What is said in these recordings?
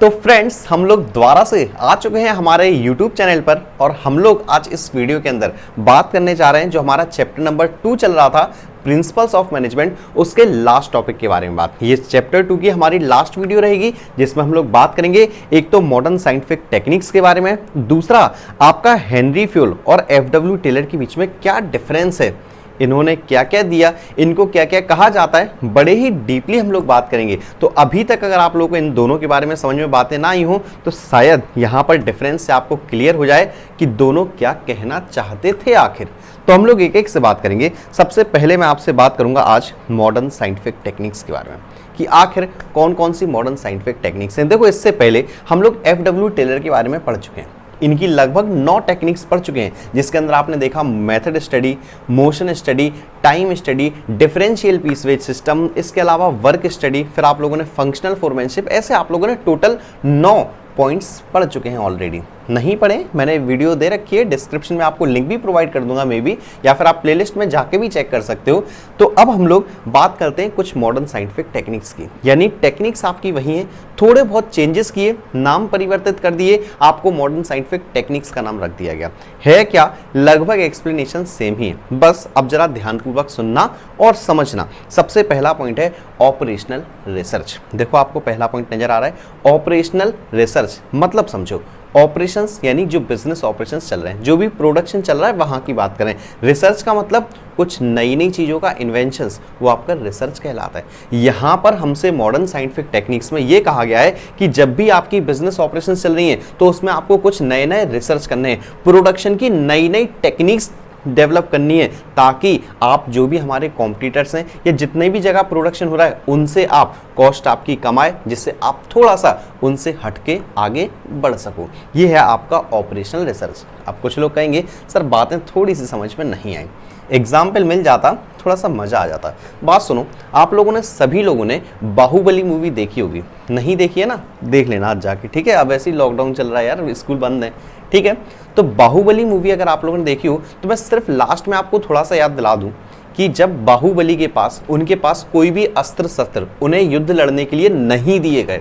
तो फ्रेंड्स, हम लोग दोबारा से आ चुके हैं हमारे YouTube चैनल पर और हम लोग आज इस वीडियो के अंदर बात करने जा रहे हैं जो हमारा चैप्टर नंबर 2 चल रहा था, प्रिंसिपल्स ऑफ मैनेजमेंट, उसके लास्ट टॉपिक के बारे में बात। ये चैप्टर 2 की हमारी लास्ट वीडियो रहेगी जिसमें हम लोग बात करेंगे एक तो मॉडर्न साइंटिफिक टेक्निक्स के बारे में, दूसरा आपका हेनरी फ्यूल और एफडब्ल्यू टेलर के बीच में क्या डिफरेंस है, इन्होंने क्या क्या दिया, इनको क्या क्या कहा जाता है, बड़े ही डीपली हम लोग बात करेंगे। तो अभी तक अगर आप लोगों को इन दोनों के बारे में समझ में बातें ना आई हो तो शायद यहाँ पर डिफरेंस से आपको क्लियर हो जाए कि दोनों क्या कहना चाहते थे आखिर। तो हम लोग एक एक से बात करेंगे। सबसे पहले मैं आपसे बात करूंगा आज मॉडर्न साइंटिफिक टेक्निक्स के बारे में कि आखिर कौन कौन सी मॉडर्न साइंटिफिक टेक्निक्स हैं। देखो, इससे पहले हम लोग एफडब्ल्यू टेलर के बारे में पढ़ चुके हैं। इनकी लगभग 9 टेक्निक्स पढ़ चुके हैं जिसके अंदर आपने देखा method study, motion study, time study, differential piece wage system, इसके अलावा वर्क स्टडी, फिर आप लोगों ने फंक्शनल फोरमैनशिप। ऐसे आप लोगों ने टोटल 9 पॉइंट्स पढ़ चुके हैं ऑलरेडी। नहीं पढ़े, मैंने वीडियो दे रखी है, डिस्क्रिप्शन में आपको लिंक भी प्रोवाइड कर दूंगा मे बी, या फिर आप प्लेलिस्ट में जाके भी चेक कर सकते हो। तो अब हम लोग बात करते हैं कुछ मॉडर्न साइंटिफिक टेक्निक्स की। यानी टेक्निक्स आपकी वही हैं, थोड़े बहुत चेंजेस किए, नाम परिवर्तित कर दिए, आपको मॉडर्न साइंटिफिक टेक्निक्स का नाम रख दिया गया है। क्या लगभग एक्सप्लेनेशन सेम ही है, बस अब जरा ध्यानपूर्वक सुनना और समझना। सबसे पहला पॉइंट है ऑपरेशनल रिसर्च। देखो, आपको पहला पॉइंट नजर आ रहा है, ऑपरेशनल रिसर्च मतलब समझो ऑपरेशंस यानी जो बिजनेस ऑपरेशंस चल रहे हैं, जो भी प्रोडक्शन चल रहा है वहां की बात करें। रिसर्च का मतलब कुछ नई नई चीजों का इन्वेंशंस, वो आपका रिसर्च कहलाता है। यहां पर हमसे मॉडर्न साइंटिफिक टेक्निक्स में ये कहा गया है कि जब भी आपकी बिजनेस ऑपरेशंस चल रही हैं तो उसमें आपको कुछ नए नए रिसर्च करने हैं, प्रोडक्शन की नई नई टेक्निक्स डेवलप करनी है, ताकि आप जो भी हमारे कॉम्पिटिटर्स हैं या जितने भी जगह प्रोडक्शन हो रहा है उनसे आप कॉस्ट आपकी कमाए, जिससे आप थोड़ा सा उनसे हटके आगे बढ़ सको। ये है आपका ऑपरेशनल रिसर्च। अब कुछ लोग कहेंगे सर बातें थोड़ी सी समझ में नहीं आई, एग्जाम्पल मिल जाता थोड़ा सा मजा आ जाता। बात सुनो, आप लोगों ने सभी लोगों ने बाहुबली मूवी देखी होगी, नहीं देखी है ना, देख लेना आज जाके, ठीक है। अब ऐसे ही लॉकडाउन चल रहा है यार, स्कूल बंद है, ठीक है। तो बाहुबली मूवी अगर आप लोगों ने देखी हो तो मैं सिर्फ लास्ट में आपको थोड़ा सा याद दिला दूं कि जब बाहुबली के पास, उनके पास कोई भी अस्त्र शस्त्र उन्हें युद्ध लड़ने के लिए नहीं दिए गए।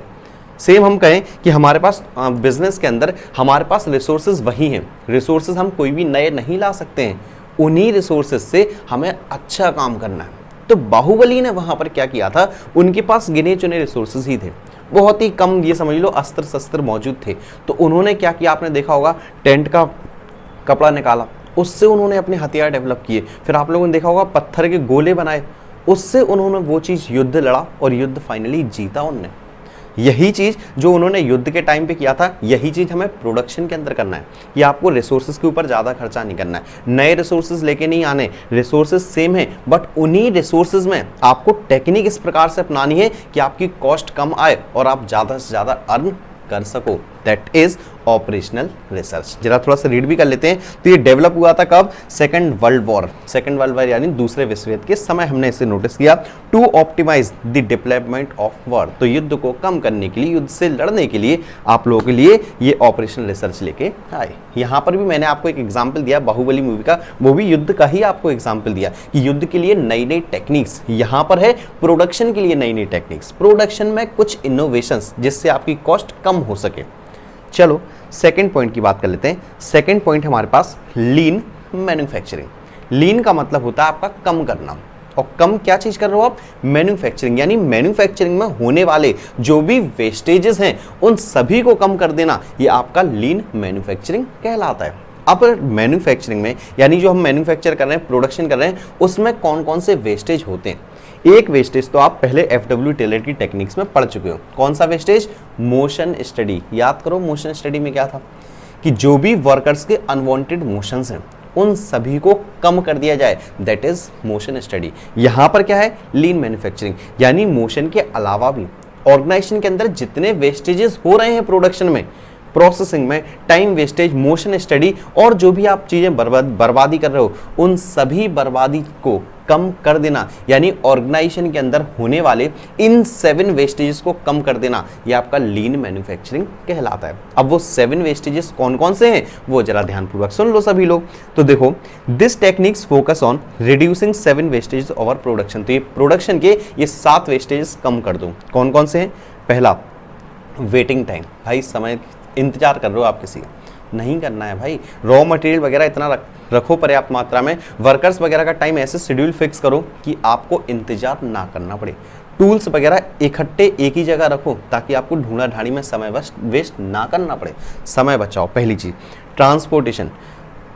सेम हम कहें कि हमारे पास बिजनेस के अंदर हमारे पास रिसोर्सेज वही हैं, रिसोर्सेज हम कोई भी नए नहीं ला सकते हैं, उन्हीं रिसोर्सेज से हमें अच्छा काम करना है। तो बाहुबली ने वहां पर क्या किया था, उनके पास गिने चुने रिसोर्सेज ही थे, बहुत ही कम, ये समझ लो अस्त्र शस्त्र मौजूद थे। तो उन्होंने क्या किया, आपने देखा होगा, टेंट का कपड़ा निकाला, उससे उन्होंने अपने हथियार डेवलप किए। फिर आप लोगों ने देखा होगा पत्थर के गोले बनाए, उससे उन्होंने वो चीज युद्ध लड़ा और युद्ध फाइनली जीता उन्होंने। यही चीज जो उन्होंने युद्ध के टाइम पे किया था, यही चीज हमें प्रोडक्शन के अंदर करना है। ये आपको रिसोर्सेज के ऊपर ज्यादा खर्चा नहीं करना है, नए रिसोर्सेज लेके नहीं आने, रिसोर्सेज सेम है बट उन्हीं रिसोर्सेज में आपको टेक्निक इस प्रकार से अपनानी है कि आपकी कॉस्ट कम आए और आप ज्यादा से ज्यादा अर्न कर सको। That is operational research. जरा थोड़ा सा रीड भी कर लेते हैं। तो ये डेवलप हुआ था कब, सेकंड वर्ल्ड वॉर यानी दूसरे विश्व युद्ध के समय हमने इसे नोटिस किया। To optimise the deployment of war, तो युद्ध को कम करने के लिए, युद्ध से लड़ने के लिए आप लोगों के लिए ये ऑपरेशनल रिसर्च लेके आए। यहाँ पर भी मैंने आपको एक एग्जाम्पल दिया बाहुबली मूवी का, वो भी युद्ध का ही आपको एग्जाम्पल दिया कि युद्ध के लिए नई नई टेक्निक्स, यहाँ पर है प्रोडक्शन के लिए नई नई टेक्निक्स, प्रोडक्शन में कुछ इनोवेशंस जिससे आपकी कॉस्ट कम हो सके। चलो सेकंड पॉइंट की बात कर लेते हैं। सेकंड पॉइंट हमारे पास लीन मैन्युफैक्चरिंग। लीन का मतलब होता है आपका कम करना, और कम क्या चीज कर रहे हो आप, मैन्युफैक्चरिंग, यानी मैन्युफैक्चरिंग में होने वाले जो भी वेस्टेजेस हैं उन सभी को कम कर देना, ये आपका लीन मैन्युफैक्चरिंग कहलाता है। अब मैन्युफैक्चरिंग में, यानी जो हम मैन्युफैक्चर कर रहे हैं, प्रोडक्शन कर रहे हैं, उसमें कौन कौन से वेस्टेज होते हैं। एक वेस्टेज तो आप पहले एफडब्ल्यू टेलर की टेक्निक्स में पढ़ चुके हो, कौन सा वेस्टेज, मोशन स्टडी। याद करो मोशन स्टडी में क्या था कि जो भी वर्कर्स के अनवांटेड मोशंस हैं उन सभी को कम कर दिया जाए, दैट इज मोशन स्टडी। यहां पर क्या है, लीन मैन्युफैक्चरिंग, यानी मोशन के अलावा भी ऑर्गेनाइजेशन के अंदर जितने वेस्टेजेस हो रहे हैं प्रोडक्शन में, प्रोसेसिंग में, टाइम वेस्टेज, मोशन स्टडी और जो भी आप चीजें बर्बादी कर रहे हो, उन सभी बर्बादी को कम कर देना, यानी ऑर्गेनाइजेशन के अंदर होने वाले इन 7 वेस्टेजेस को कम कर देना, ये आपका लीन मैन्युफैक्चरिंग कहलाता है। अब वो 7 वेस्टेजेस कौन कौन से हैं वो जरा ध्यानपूर्वक सुन लो सभी लोग। तो देखो, this techniques focus on reducing 7 vestiges over production. तो ये प्रोडक्शन के ये 7 वेस्टेजेस कम कर दो। कौन कौन से हैं, पहला वेटिंग टाइम, भाई समय इंतजार कर रहे हो आप किसी का, नहीं करना है भाई। रॉ मटेरियल वगैरह इतना रखो पर्याप्त मात्रा में, वर्कर्स वगैरह का टाइम ऐसे शेड्यूल फिक्स करो कि आपको इंतजार ना करना पड़े। टूल्स वगैरह इकट्ठे एक ही जगह रखो ताकि आपको ढूंढा ढाड़ी में समय वेस्ट ना करना पड़े, समय बचाओ पहली चीज। Transportation,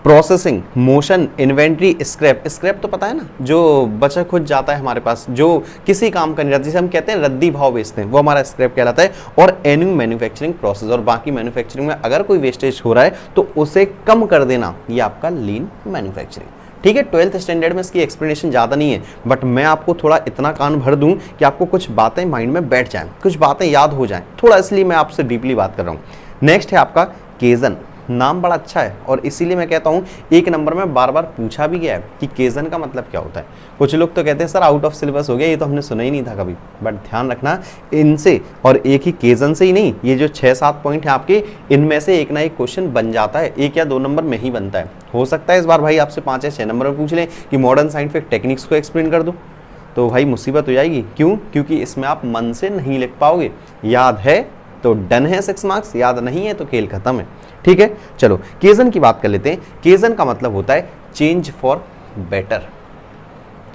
processing, motion, inventory, scrap तो पता है ना, जो बचा खुद जाता है हमारे पास, जो किसी काम का नहीं रहता, जिसे हम कहते हैं रद्दी भाव बेचते हैं, वो हमारा स्क्रैप कहलाता है। और एनिंग मैन्युफैक्चरिंग प्रोसेस, और बाकी मैन्युफैक्चरिंग में अगर कोई वेस्टेज हो रहा है तो उसे कम कर देना, ये आपका लीन मैन्युफैक्चरिंग। ठीक है, 12th स्टैंडर्ड में इसकी एक्सप्लेनेशन ज़्यादा नहीं है, बट मैं आपको थोड़ा इतना कान भर दूं कि आपको कुछ बातें माइंड में बैठ जाएं, कुछ बातें याद हो जाएं थोड़ा, इसलिए मैं आपसे डीपली बात कर रहा हूँ। नेक्स्ट है आपका केजन। नाम बड़ा अच्छा है और इसीलिए मैं कहता हूँ एक नंबर में बार बार पूछा भी गया है कि केजन का मतलब क्या होता है। कुछ लोग तो कहते हैं सर आउट ऑफ सिलेबस हो गया, ये तो हमने सुना ही नहीं था कभी, बट ध्यान रखना इनसे और एक ही केजन से ही नहीं, ये जो 6-7 पॉइंट है आपके, इनमें से एक ना एक क्वेश्चन बन जाता है, 1 या 2 नंबर में ही बनता है। हो सकता है इस बार भाई आपसे 5 या 6 नंबर में पूछ लें कि मॉडर्न साइंटिफिक टेक्निक्स को एक्सप्लेन कर दो, तो भाई मुसीबत हो जाएगी। क्यों? क्योंकि इसमें आप मन से नहीं लिख पाओगे। याद है तो डन है 6 मार्क्स, याद नहीं है तो खेल खत्म है। ठीक है, चलो केजन की बात कर लेते हैं। केजन का मतलब होता है change for better.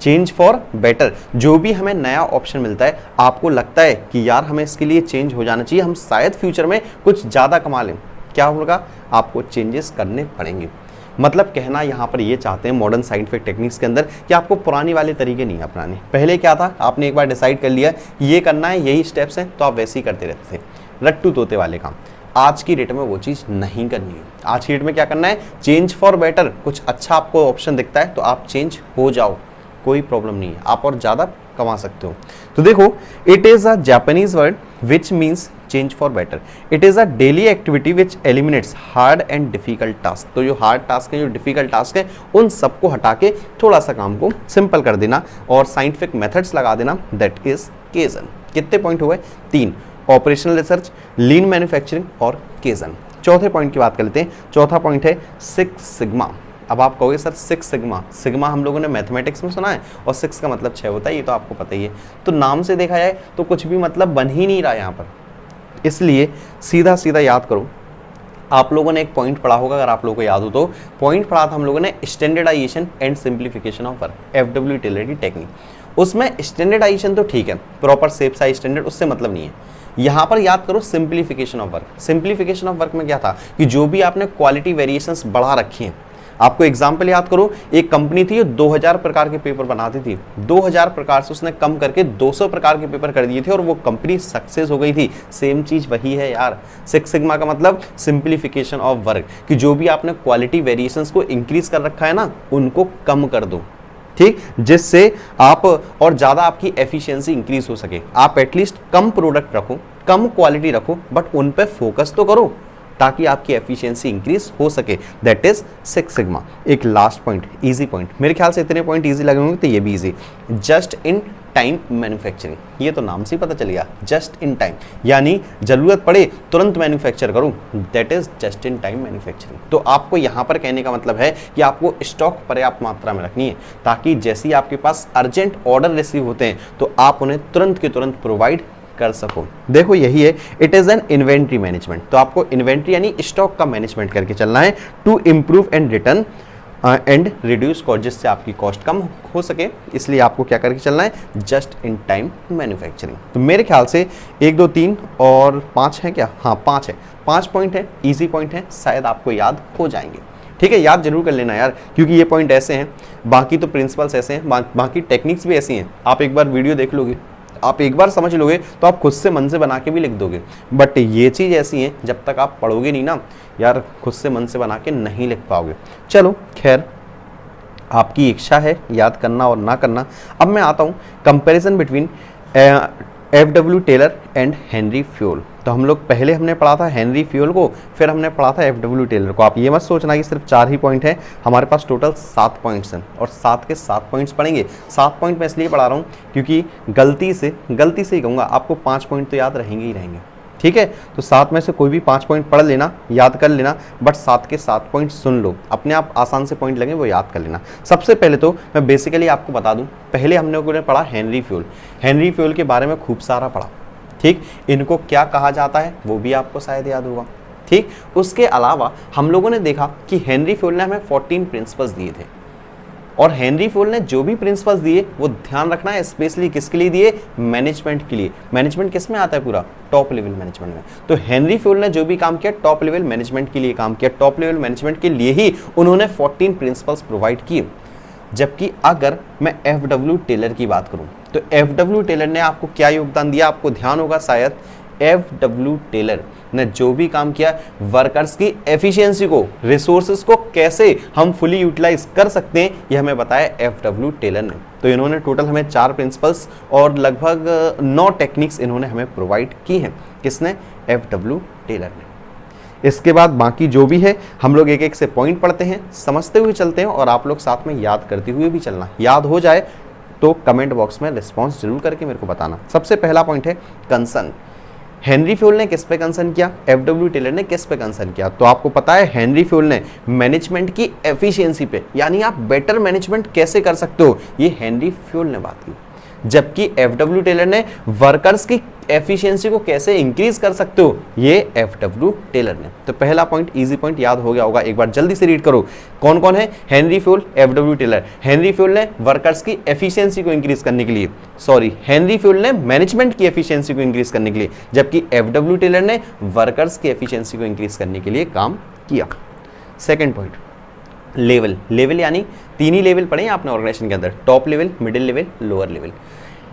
Change for better, जो भी हमें नया ऑप्शन मिलता है, आपको लगता है कि यार हमें इसके लिए चेंज हो जाना चाहिए, हम शायद फ्यूचर में कुछ ज़्यादा कमा लें, क्या होगा? आपको चेंजेस करने पड़ेंगे। मतलब कहना यहाँ पर ये चाहते हैं मॉडर्न साइंटिफिक टेक्निक्स के अंदर कि आपको पुरानी वाले तरीके नहीं अपनाने। पहले क्या था, आपने एक बार डिसाइड कर लिया ये करना है, यही स्टेप्स हैं, तो आप वैसे ही करते रहते थे, रट्टू तोते वाले काम। आज की डेट में वो चीज़ नहीं करनी है। आज की डेट में क्या करना है? Change for better. कुछ अच्छा आपको ऑप्शन दिखता है तो आप चेंज हो जाओ, कोई प्रॉब्लम नहीं है, आप और ज़्यादा कमा सकते हो। तो देखो, it is a Japanese word which means change for better. It is a daily activity which eliminates hard and difficult task. तो जो हार्ड टास्क है, जो डिफिकल्ट टास्क है, उन सबको हटा के थोड़ा सा काम को सिंपल कर देना और साइंटिफिक मेथड्स लगा देना, दैट इज केजन। कितने पॉइंट हुए? 3। ऑपरेशनल रिसर्च, लीन मैन्युफैक्चरिंग और केजन। चौथे पॉइंट की बात कर लेते हैं। चौथा पॉइंट है 6 सिग्मा। अब आप कहोगे सर 6 सिग्मा, सिग्मा हम लोगों ने मैथमेटिक्स में सुना है और 6 का मतलब 6 होता है, ये तो आपको पता ही है। तो नाम से देखा जाए तो कुछ भी मतलब बन ही नहीं रहा यहाँ पर, इसलिए सीधा सीधा याद करो। आप लोगों ने एक पॉइंट पढ़ा होगा, अगर आप लोगों को याद हो तो, पॉइंट पढ़ा था हम लोगों ने standardisation and simplification of work, FW Taylor की टेक्निक। उसमें स्टैंडर्डाइजेशन तो ठीक है, प्रॉपर शेप साइज स्टैंडर्ड, उससे मतलब नहीं है। यहाँ पर याद करो simplification of work. Simplification of work में क्या था कि जो भी आपने क्वालिटी वेरिएशंस बढ़ा रखी हैं, आपको एग्जाम्पल याद करो, एक कंपनी थी जो 2000 प्रकार के पेपर बनाती थी, 2000 प्रकार से उसने कम करके 200 प्रकार के पेपर कर दिए थे और वो कंपनी सक्सेस हो गई थी। सेम चीज वही है यार, 6 सिग्मा का मतलब सिंप्लीफिकेशन ऑफ वर्क, कि जो भी आपने क्वालिटी वेरिएशंस को इंक्रीज कर रखा है ना, उनको कम कर दो, ठीक, जिससे आप और ज़्यादा आपकी एफिशिएंसी इंक्रीज हो सके। आप एटलीस्ट कम प्रोडक्ट रखो, कम क्वालिटी रखो, बट उन पे फोकस तो करो ताकि आपकी एफिशिएंसी इंक्रीज हो सके, दैट इज 6 सिग्मा। एक लास्ट पॉइंट, इजी पॉइंट, मेरे ख्याल से इतने पॉइंट इजी लगे होंगे तो ये भी easy, just in time manufacturing. ये तो नाम से ही पता चल गया, जस्ट इन टाइम, यानी जरूरत पड़े तुरंत मैन्युफैक्चर करूं, that is just in time manufacturing. तो आपको यहां पर कहने का मतलब है कि आपको स्टॉक पर्याप्त मात्रा में रखनी है, ताकि जैसे ही आपके पास अर्जेंट ऑर्डर रिसीव होते हैं तो आप उन्हें तुरंत के तुरंत प्रोवाइड कर सको। देखो यही है, it is an inventory management. तो आपको इन्वेंट्री यानी स्टॉक का मैनेजमेंट करके चलना है, to improve and return and reduce cost, जिससे आपकी कॉस्ट कम हो सके, इसलिए आपको क्या करके चलना है, जस्ट इन टाइम मैन्युफैक्चरिंग। तो मेरे ख्याल से 1 2 3 और 5 है क्या? हाँ 5 है, 5 पॉइंट है, इजी पॉइंट है, शायद आपको याद हो जाएंगे। ठीक है, याद जरूर कर लेना यार, क्योंकि ये पॉइंट ऐसे हैं, बाकी तो प्रिंसिपल्स ऐसे हैं, बाकी टेक्निक्स भी ऐसी हैं। आप एक बार वीडियो देख लोगे, आप एक बार समझ लोगे तो आप खुद से मन से बना के भी लिख दोगे, बट ये चीज़ ऐसी है जब तक आप पढ़ोगे नहीं ना यार, खुद से मन से बना के नहीं लिख पाओगे। चलो खैर, आपकी इच्छा है याद करना और ना करना। अब मैं आता हूँ comparison between FW Taylor and Henri Fayol. तो हम लोग पहले हमने पढ़ा था हेनरी फ्यूल को, फिर हमने पढ़ा था FW टेलर को। आप ये मत सोचना कि सिर्फ 4 ही पॉइंट हैं, हमारे पास टोटल 7 पॉइंट्स हैं और 7 के 7 पॉइंट्स पढ़ेंगे। 7 पॉइंट मैं इसलिए पढ़ा रहा हूँ क्योंकि गलती से ही कहूँगा, आपको 5 पॉइंट तो याद रहेंगे ही रहेंगे। ठीक है, तो 7 में से कोई भी 5 पॉइंट पढ़ लेना, याद कर लेना, बट 7 के 7 पॉइंट सुन लो, अपने आप आसान से पॉइंट लगे वो याद कर लेना। सबसे पहले तो मैं बेसिकली आपको बता दूं, पहले हमने पढ़ा हेनरी फ्यूल। हेनरी फ्यूल के बारे में खूब सारा पढ़ा, ठीक, इनको क्या कहा जाता है वो भी आपको शायद याद होगा। ठीक, उसके अलावा हम लोगों ने देखा कि हेनरी फ्यूल ने हमें 14 प्रिंसिपल्स दिए थे, और हेनरी फ्यूल ने जो भी प्रिंसिपल्स दिए वो ध्यान रखना है स्पेशली किसके लिए दिए, मैनेजमेंट के लिए। मैनेजमेंट किस में आता है, पूरा टॉप लेवल मैनेजमेंट में। तो हेनरी फ्यूल ने जो भी काम किया टॉप लेवल मैनेजमेंट के लिए काम किया, टॉप लेवल मैनेजमेंट के लिए ही उन्होंने 14 प्रिंसिपल्स प्रोवाइड किए। जबकि अगर मैं एफडब्ल्यू टेलर की बात करूं तो एफडब्ल्यू टेलर ने आपको क्या योगदान दिया, आपको ध्यान होगा शायद, एफडब्ल्यू टेलर ने जो भी काम किया वर्कर्स की एफिशिएंसी को, रिसोर्सेज को कैसे हम फुली यूटिलाइज कर सकते हैं, ये हमें बताया एफडब्ल्यू टेलर ने। तो इन्होंने टोटल हमें 4 प्रिंसिपल्स और लगभग 9 टेक्निक्स इन्होंने हमें प्रोवाइड की हैं। किसने, एफडब्ल्यू टेलर ने। इसके बाद बाकी जो भी है हम लोग एक एक से पॉइंट पढ़ते हैं, समझते हुए चलते हैं, और आप लोग साथ में याद करते हुए भी चलना। याद हो जाए तो कमेंट बॉक्स में रिस्पॉन्स जरूर करके मेरे को बताना। सबसे पहला पॉइंट है कंसर्न। हेनरी फ्यूल ने किस पे कंसर्न किया, एफडब्ल्यू टेलर ने किस पे कंसर्न किया। तो आपको पता है हेनरी फ्यूल ने मैनेजमेंट की एफिशिएंसी पे, यानी आप बेटर मैनेजमेंट कैसे कर सकते हो, ये हेनरी फ्यूल ने बात की। जबकि एफडब्ल्यू टेलर ने वर्कर्स की एफिशिएंसी को कैसे इंक्रीज कर सकते हो, ये एफडब्ल्यू टेलर ने। तो पहला पॉइंट इजी पॉइंट याद हो गया होगा, एक बार जल्दी से रीड करो। कौन कौन है, Henri Fayol, FW Taylor. Henri Fayol ने वर्कर्स की एफिशिएंसी को इंक्रीज करने के लिए, हेनरी फ्यूल ने मैनेजमेंट की एफिशिएंसी को इंक्रीज करने के लिए, जबकि एफडब्ल्यू टेलर ने वर्कर्स की एफिशिएंसी को इंक्रीज करने के लिए काम किया। Second point, level. लेवल यानी 3 ही लेवल पढ़े आपने ऑर्गेनाइजेशन के अंदर, top level, middle level, lower level.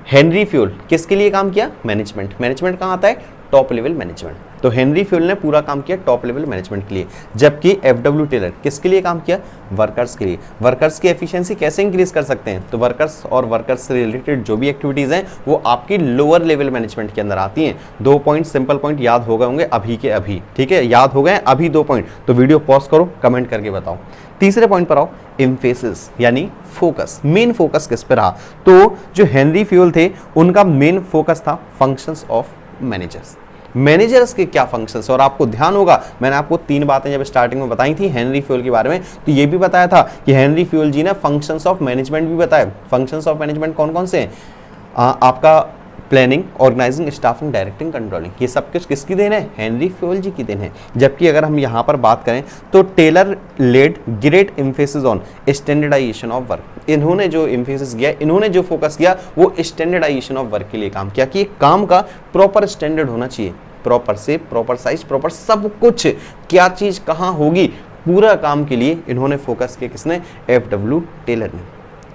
Henry fuel किसके लिए काम किया, मैनेजमेंट। मैनेजमेंट कहाँ आता है, टॉप लेवल मैनेजमेंट। तो हेनरी फ्यूल ने पूरा काम किया टॉप लेवल मैनेजमेंट के लिए। जबकि एफडब्ल्यू टेलर किसके लिए काम किया, वर्कर्स के लिए। वर्कर्स की एफिशिएंसी कैसे इंक्रीज कर सकते हैं, तो वर्कर्स और वर्कर्स से रिलेटेड जो भी एक्टिविटीज हैं वो आपकी लोअर लेवल मैनेजमेंट के अंदर आती हैं। 2 पॉइंट सिंपल पॉइंट याद हो गए होंगे अभी के अभी, ठीक है, याद हो गए अभी 2 पॉइंट, तो वीडियो पॉज करो, कमेंट करके बताओ। तीसरे पॉइंट पर आओ, एम्फेसिस यानी फोकस। मेन फोकस किस पे रहा, तो जो हेनरी फ्यूल थे उनका मेन फोकस था फंक्शंस ऑफ मैनेजर्स। मैनेजर्स के क्या फंक्शंस, और आपको ध्यान होगा मैंने आपको 3 बातें जब स्टार्टिंग में बताई थी हेनरी फ्यूल के बारे में, तो ये भी बताया था कि हेनरी फ्यूल जी ने फंक्शंस ऑफ मैनेजमेंट भी बताया। फंक्शंस ऑफ मैनेजमेंट कौन कौन से हैं, आपका planning, organising, staffing, directing, controlling, ये सब कुछ किसकी देन है, हेनरी फ्यूल जी की देन है। जबकि अगर हम यहाँ पर बात करें तो Taylor laid great emphasis on standardisation of work. इन्होंने जो एम्फेसिस किया, इन्होंने जो फोकस किया वो स्टैंडर्डाइजेशन ऑफ वर्क के लिए काम किया कि काम का प्रॉपर स्टैंडर्ड होना चाहिए, प्रॉपर से प्रॉपर साइज, प्रॉपर सब कुछ, क्या चीज कहाँ होगी, पूरा काम के लिए इन्होंने फोकस किया। किसने, एफडब्ल्यू टेलर ने।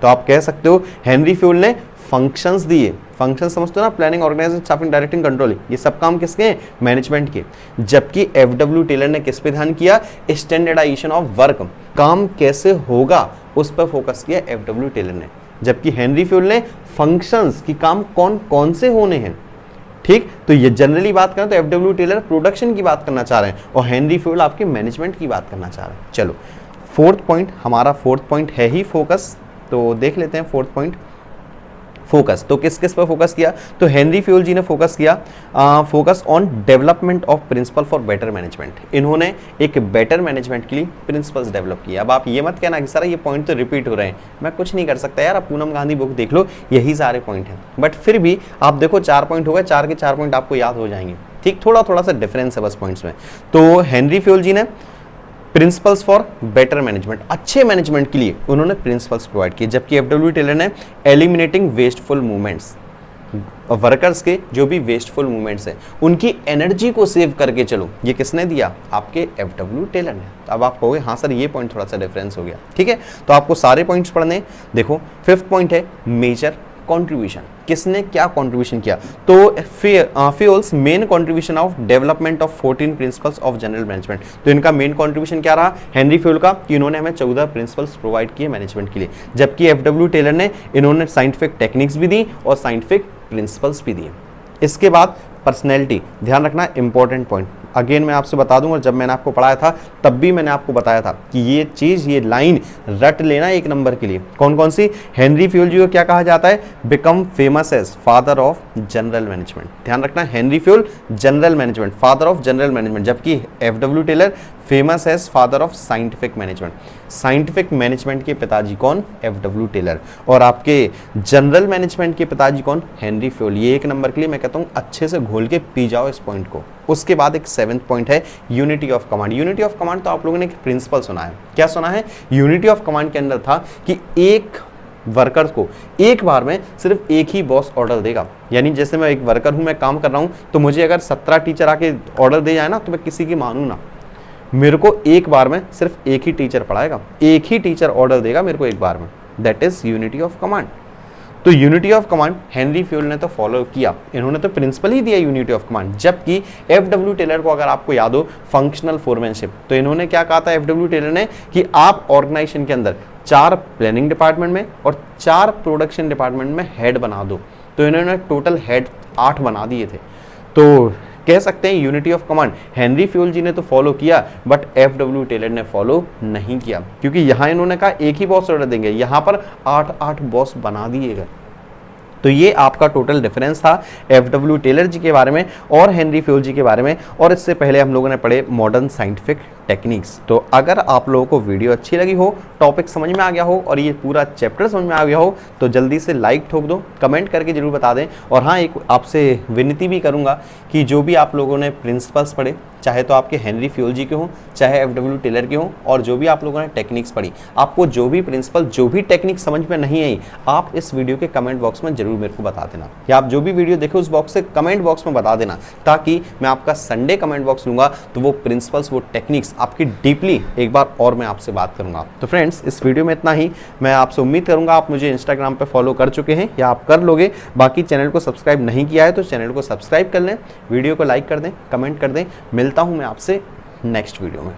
तो आप कह सकते हो हेनरी फ्यूल ने फंक्शंस दिए, फंक्शन समझते हो ना, planning, organising, staffing, directing, controlling, ये सब काम किसके हैं, मैनेजमेंट के। जबकि एफडब्ल्यू टेलर ने किस पे ध्यान किया, स्टैंडर्डाइजेशन ऑफ वर्क, काम कैसे होगा उस पर फोकस किया एफडब्ल्यू टेलर ने। जबकि हेनरी फ्यूल ने फंक्शंस की काम कौन कौन से होने हैं। ठीक, तो ये जनरली बात करें तो एफडब्ल्यू टेलर प्रोडक्शन की बात करना चाह रहे हैं और हेनरी फ्यूल आपकी मैनेजमेंट की बात करना चाह रहे हैं। चलो फोर्थ पॉइंट, हमारा फोर्थ पॉइंट है ही फोकस, तो देख लेते हैं फोर्थ पॉइंट, फोकस। तो किस किस पर फोकस किया, तो हेनरी फ्यूल जी ने फोकस किया focus on development of principle for better management. इन्होंने एक बेटर मैनेजमेंट के लिए प्रिंसिपल्स डेवलप किया। अब आप ये मत कहना कि सर ये पॉइंट तो रिपीट हो रहे हैं, मैं कुछ नहीं कर सकता यार, आप पूनम गांधी बुक देख लो, यही सारे पॉइंट हैं। बट फिर भी आप देखो 4 पॉइंट हो गए, 4 के 4 पॉइंट आपको याद हो जाएंगे। ठीक, थोड़ा थोड़ा सा डिफरेंस है बस पॉइंट्स में। तो हेनरी फ्यूल जी ने प्रिंसिपल्स फॉर बेटर मैनेजमेंट, अच्छे मैनेजमेंट के लिए उन्होंने प्रिंसिपल्स प्रोवाइड किए। जबकि एफडब्ल्यू टेलर ने एलिमिनेटिंग वेस्टफुल मूवमेंट्स, वर्कर्स के जो भी वेस्टफुल मूवमेंट्स हैं उनकी एनर्जी को सेव करके चलो, ये किसने दिया, आपके एफडब्ल्यू टेलर ने। तो अब आप कहोगे हाँ सर ये पॉइंट थोड़ा सा डिफरेंस हो गया, ठीक है, तो आपको सारे पॉइंट्स पढ़ने। देखो 5th पॉइंट है मेजर कंट्रीब्यूशन, किसने क्या कंट्रीब्यूशन किया, तो fuels main contribution of development of 14 principles of general management. तो इनका मेन कंट्रीब्यूशन क्या रहा हेनरी फ्यूल का, कि इन्होंने हमें 14 प्रिंसिपल्स प्रोवाइड किए मैनेजमेंट के लिए। जबकि एफडब्ल्यू टेलर ने इन्होंने साइंटिफिक टेक्निक्स भी दी और साइंटिफिक प्रिंसिपल्स भी दिए। इसके बाद पर्सनैलिटी, ध्यान रखना इंपॉर्टेंट पॉइंट, अगेन मैं आपसे बता दूं, और जब मैंने आपको पढ़ाया था तब भी मैंने आपको बताया था कि ये चीज, ये लाइन रट लेना 1 नंबर के लिए। कौन कौन सी, हेनरी फ्यूल जी को क्या कहा जाता है, become famous as father of general management. ध्यान रखना Henri Fayol general management, father of general management, जबकि FW Taylor famous as father of scientific management. Scientific management के पिताजी कौन? एफ.डब्ल्यू. टेलर। और आपके जनरल मैनेजमेंट के पिताजी कौन? Henri Fayol. ये एक नंबर के लिए मैं कहता हूँ अच्छे से घोल के पी जाओ इस पॉइंट को। उसके बाद एक 7th पॉइंट है unity of command. Unity of command तो आप लोगों ने एक प्रिंसिपल सुना है। क्या सुना है? यूनिटी ऑफ कमांड के अंदर था कि एक वर्कर को एक बार में सिर्फ एक ही बॉस ऑर्डर देगा। यानी जैसे मैं एक वर्कर हूं, मैं काम कर रहा हूं, तो मुझे अगर 17 टीचर आके ऑर्डर दे जाए ना, तो मैं किसी की मानूं ना। मेरे को एक बार में सिर्फ एक ही टीचर पढ़ाएगा, एक ही टीचर ऑर्डर देगा मेरे को एक बार में। That is unity of command. तो unity of command Henri Fayol ने तो फॉलो किया, इन्होंने तो प्रिंसिपल ही दिया यूनिटी ऑफ कमांड। जबकि एफ.डब्ल्यू. टेलर को अगर आपको याद हो फंक्शनल फोरमैनशिप, तो इन्होंने क्या कहा था एफ.डब्ल्यू. टेलर ने कि आप ऑर्गेनाइजेशन के अंदर 4 प्लानिंग डिपार्टमेंट में और 4 प्रोडक्शन डिपार्टमेंट में हेड बना दो। तो इन्होंने टोटल हेड 8 बना दिए थे। तो कह सकते हैं unity of command Henri Fayol ji ने तो फॉलो किया, बट एफ.डब्ल्यू. टेलर ने फॉलो नहीं किया, क्योंकि यहां इन्होंने कहा एक ही बॉस ऑर्डर देंगे, यहां पर 8 बॉस बना दिए गए। तो ये आपका टोटल डिफरेंस था एफ.डब्ल्यू. टेलर जी के बारे में और हेनरी फ्यूल जी के बारे में। और इससे पहले हम लोगों ने पढ़े मॉडर्न साइंटिफिक टेक्निक्स। तो अगर आप लोगों को वीडियो अच्छी लगी हो, टॉपिक समझ में आ गया हो और ये पूरा चैप्टर समझ में आ गया हो, तो जल्दी से लाइक ठोक दो, कमेंट करके जरूर बता दें। और हाँ, एक आपसे विनती भी करूँगा कि जो भी आप लोगों ने प्रिंसिपल्स पढ़े, चाहे तो आपके हेनरी फ्यूल जी के हों, चाहे एफ.डब्ल्यू. टेलर के हों, और जो भी आप लोगों ने टेक्निक्स पढ़ी, आपको जो भी प्रिंसिपल, जो भी टेक्निक समझ में नहीं आई, आप इस वीडियो के कमेंट बॉक्स में जरूर मेरे को बता देना, या आप जो भी वीडियो देखे उस बॉक्स से कमेंट बॉक्स में बता देना, ताकि मैं आपका संडे कमेंट बॉक्स लूंगा तो वो प्रिंसिपल्स, वो टेक्निक्स आपकी डीपली एक बार और मैं आपसे बात करूंगा। तो फ्रेंड्स, इस वीडियो में इतना ही। मैं आपसे उम्मीद करूंगा आप मुझे इंस्टाग्राम पे फॉलो कर चुके हैं या आप कर लोगे। बाकी चैनल को सब्सक्राइब नहीं किया है तो चैनल को सब्सक्राइब कर लें, वीडियो को लाइक कर दें, कमेंट कर दें। मिलता हूं मैं आपसे नेक्स्ट वीडियो में।